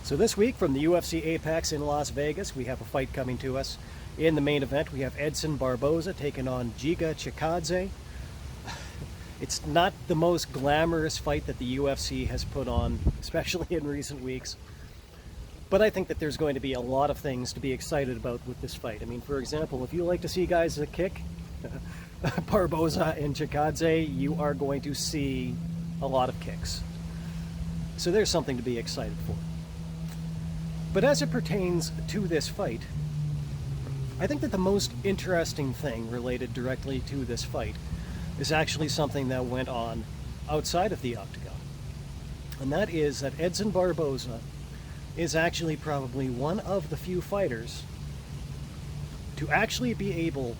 So this week from the UFC Apex in Las Vegas, we have a fight coming to us. In the main event, we have Edson Barboza taking on Giga Chikadze. It's not the most glamorous fight that the UFC has put on, especially in recent weeks. But I think that there's going to be a lot of things to be excited about with this fight. I mean, for example, if you like to see guys kick, Barboza and Chikadze, you are going to see a lot of kicks. So there's something to be excited for. But as it pertains to this fight, I think that the most interesting thing related directly to this fight is actually something that went on outside of the octagon. And that is that Edson Barboza is actually probably one of the few fighters to actually be able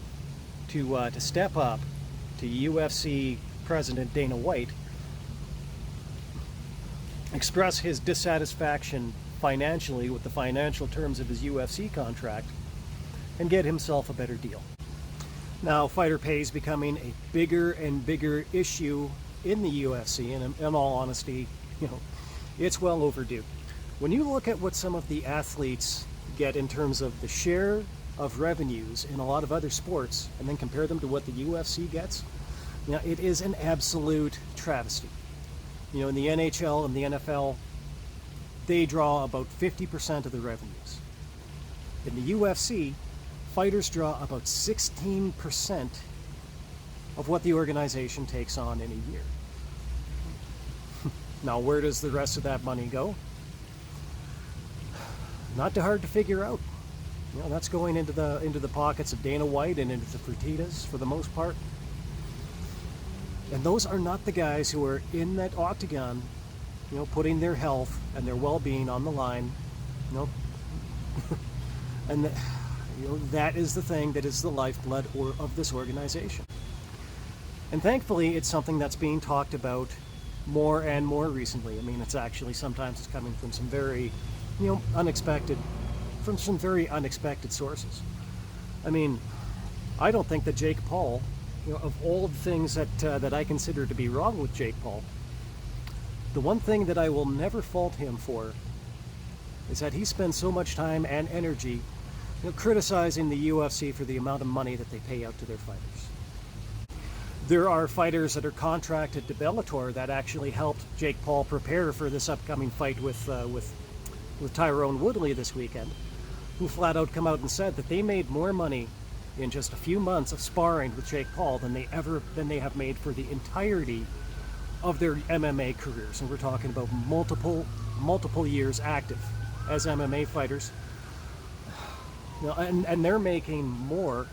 to step up to UFC President Dana White, express his dissatisfaction financially with the financial terms of his UFC contract, and get himself a better deal. Now, fighter pay is becoming a bigger and bigger issue in the UFC, and in all honesty, it's well overdue. When you look at what some of the athletes get in terms of the share of revenues in a lot of other sports, and then compare them to what the UFC gets, it is an absolute travesty. In the NHL and the NFL, they draw about 50% of the revenues. In the UFC, fighters draw about 16% of what the organization takes on in a year. Now, where does the rest of that money go? Not too hard to figure out. That's going into the pockets of Dana White and into the Fertittas for the most part. And those are not the guys who are in that octagon, putting their health and their well-being on the line. And that is the thing that is the lifeblood of this organization. And thankfully, it's something that's being talked about more and more recently. I mean, it's actually sometimes it's coming from some very, unexpected sources. I mean, I don't think that Jake Paul, of all the things that I consider to be wrong with Jake Paul, the one thing that I will never fault him for is that he spends so much time and energy criticizing the UFC for the amount of money that they pay out to their fighters. There are fighters that are contracted to Bellator that actually helped Jake Paul prepare for this upcoming fight with Tyrone Woodley this weekend, who flat out come out and said that they made more money in just a few months of sparring with Jake Paul than they have made for the entirety of their MMA careers. And we're talking about multiple years active as MMA fighters. And they're making more,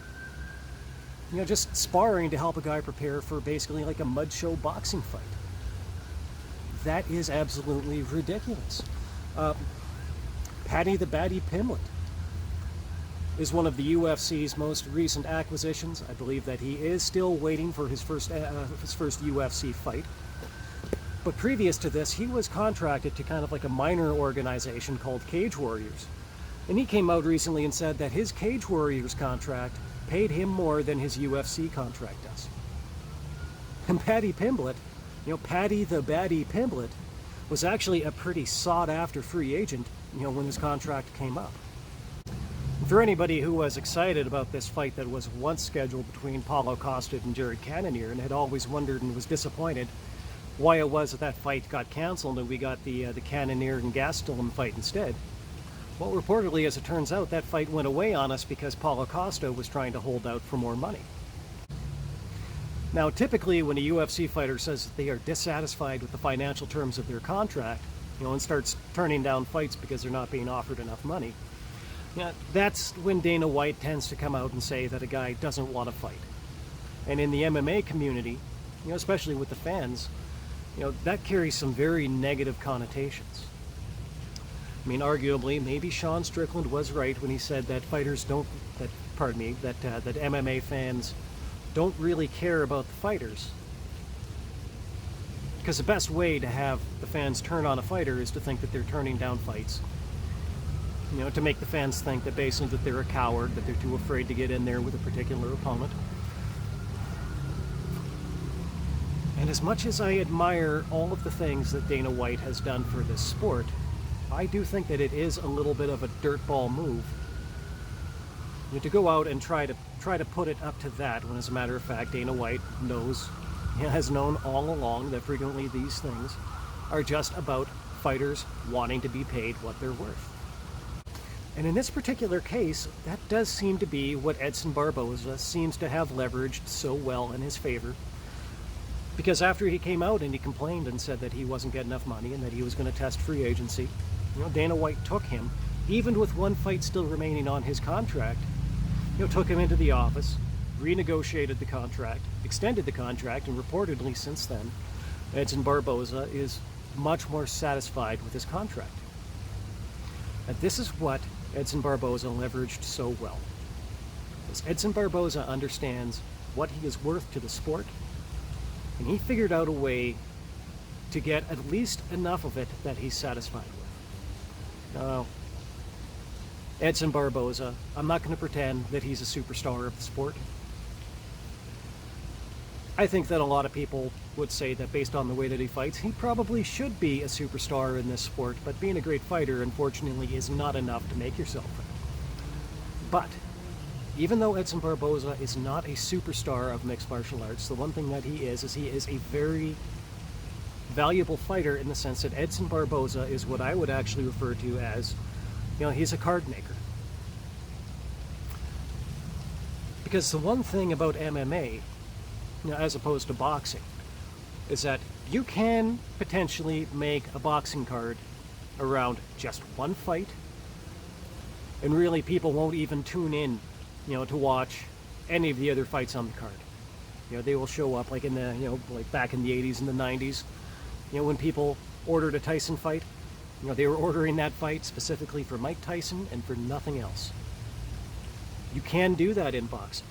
just sparring to help a guy prepare for basically like a mud show boxing fight. That is absolutely ridiculous. Paddy the Baddy Pimblett is one of the UFC's most recent acquisitions. I believe that he is still waiting for his first UFC fight. But previous to this, he was contracted to kind of like a minor organization called Cage Warriors. And he came out recently and said that his Cage Warriors contract paid him more than his UFC contract does. And Paddy Pimblett, Paddy the Baddy Pimblett, was actually a pretty sought-after free agent, when his contract came up. For anybody who was excited about this fight that was once scheduled between Paulo Costa and Jared Cannonier and had always wondered and was disappointed why it was that fight got canceled and we got the Cannonier and Gastelum fight instead, well, reportedly, as it turns out, that fight went away on us because Paulo Costa was trying to hold out for more money. Now, typically, when a UFC fighter says that they are dissatisfied with the financial terms of their contract, and starts turning down fights because they're not being offered enough money, that's when Dana White tends to come out and say that a guy doesn't want to fight. And in the MMA community, especially with the fans, that carries some very negative connotations. I mean, arguably, maybe Sean Strickland was right when he said that that MMA fans don't really care about the fighters. Because the best way to have the fans turn on a fighter is to think that they're turning down fights. To make the fans think that basically that they're a coward, that they're too afraid to get in there with a particular opponent. And as much as I admire all of the things that Dana White has done for this sport, I do think that it is a little bit of a dirtball move, you know, to go out and try to put it up to that, when as a matter of fact Dana White has known all along that frequently these things are just about fighters wanting to be paid what they're worth. And in this particular case, that does seem to be what Edson Barboza seems to have leveraged so well in his favor. Because after he came out and he complained and said that he wasn't getting enough money and that he was going to test free agency, you know, Dana White took him, even with one fight still remaining on his contract, you know, took him into the office, renegotiated the contract, extended the contract, and reportedly since then, Edson Barboza is much more satisfied with his contract. And this is what Edson Barboza leveraged so well. Because Edson Barboza understands what he is worth to the sport, and he figured out a way to get at least enough of it that he's satisfied with. Now, Edson Barboza, I'm not going to pretend that he's a superstar of the sport. I think that a lot of people would say that based on the way that he fights, he probably should be a superstar in this sport, but being a great fighter, unfortunately, is not enough to make yourself that. But even though Edson Barboza is not a superstar of mixed martial arts, the one thing that he is a very valuable fighter, in the sense that Edson Barboza is what I would actually refer to as, you know, he's a card maker. Because the one thing about MMA, you know, as opposed to boxing, is that you can potentially make a boxing card around just one fight, and really people won't even tune in, you know, to watch any of the other fights on the card. You know, they will show up like in the, you know, like back in the 80s and the 90s, you know, when people ordered a Tyson fight, you know, they were ordering that fight specifically for Mike Tyson and for nothing else. You can do that in boxing,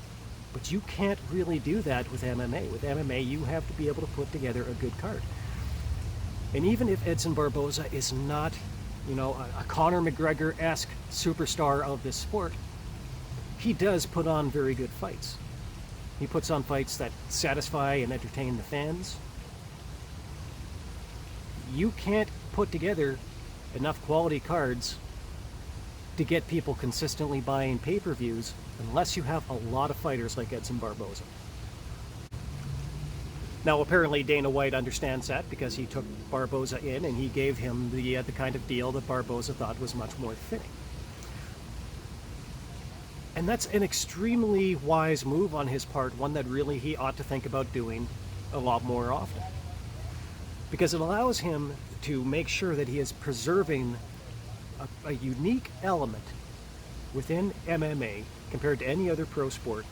but you can't really do that with MMA. With MMA, you have to be able to put together a good card. And even if Edson Barboza is not, you know, a Conor McGregor-esque superstar of this sport, he does put on very good fights. He puts on fights that satisfy and entertain the fans. You can't put together enough quality cards to get people consistently buying pay-per-views unless you have a lot of fighters like Edson Barboza. Now, apparently Dana White understands that, because he took Barboza in and he gave him the kind of deal that Barboza thought was much more fitting. And that's an extremely wise move on his part, one that really he ought to think about doing a lot more often. Because it allows him to make sure that he is preserving a unique element within MMA compared to any other pro sport,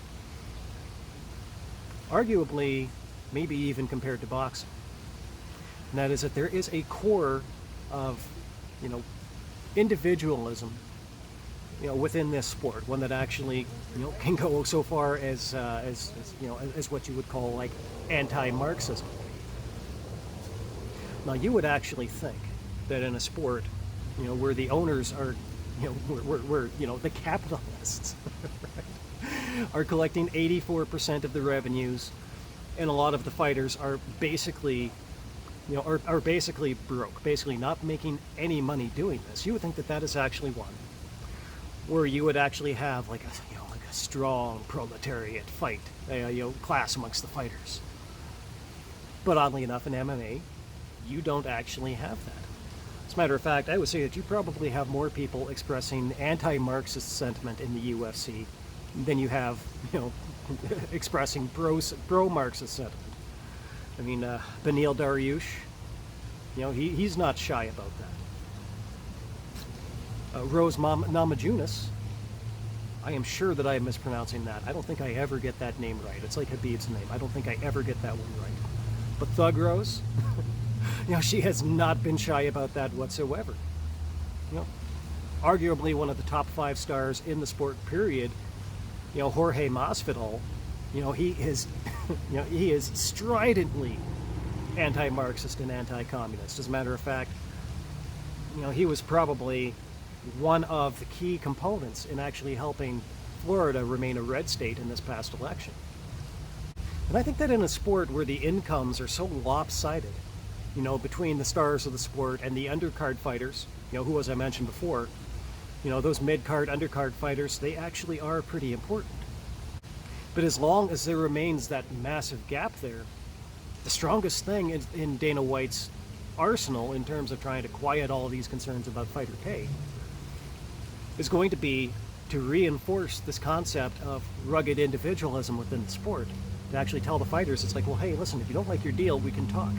arguably maybe even compared to boxing. And that is that there is a core of, you know, individualism, you know, within this sport, one that actually, you know, can go so far as you know, as what you would call like anti-Marxism. Now, you would actually think that in a sport, you know, where the owners are, you know, where you know, the capitalists right, are collecting 84% of the revenues, and a lot of the fighters are basically, you know, are basically broke, basically not making any money doing this. You would think that that is actually one where you would actually have like a, you know, like a strong proletariat fight, you know, class amongst the fighters. But oddly enough, in MMA, you don't actually have that. As a matter of fact, I would say that you probably have more people expressing anti-Marxist sentiment in the UFC than you have, you know, expressing pro-Marxist sentiment. I mean, Beneil Dariush, you know, he's not shy about that. Rose Namajunas, I am sure that I am mispronouncing that. I don't think I ever get that name right. It's like Habib's name. I don't think I ever get that one right. But Thug Rose, you know, she has not been shy about that whatsoever. You know, arguably one of the top 5 stars in the sport, period. You know, Jorge Masvidal, you know, he is, you know, he is stridently anti-Marxist and anti-communist. As a matter of fact, you know, he was probably one of the key components in actually helping Florida remain a red state in this past election. And I think that in a sport where the incomes are so lopsided, you know, between the stars of the sport and the undercard fighters, who, as I mentioned before, those mid-card, undercard fighters, they actually are pretty important. But as long as there remains that massive gap there, the strongest thing in Dana White's arsenal in terms of trying to quiet all of these concerns about fighter pay is going to be to reinforce this concept of rugged individualism within the sport. To actually tell the fighters, it's like, well, hey, listen, if you don't like your deal, we can talk.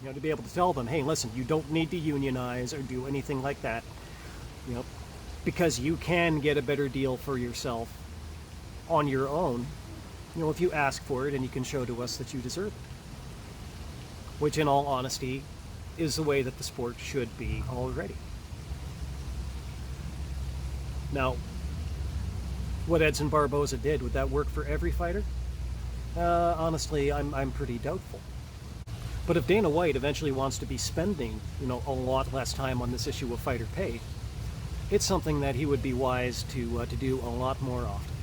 To be able to tell them, hey, listen, you don't need to unionize or do anything like that, because you can get a better deal for yourself on your own, if you ask for it and you can show to us that you deserve it. Which, in all honesty, is the way that the sport should be already. Now, what Edson Barboza did, would that work for every fighter? Honestly, I'm pretty doubtful. But if Dana White eventually wants to be spending, a lot less time on this issue of fighter pay, it's something that he would be wise to do a lot more often.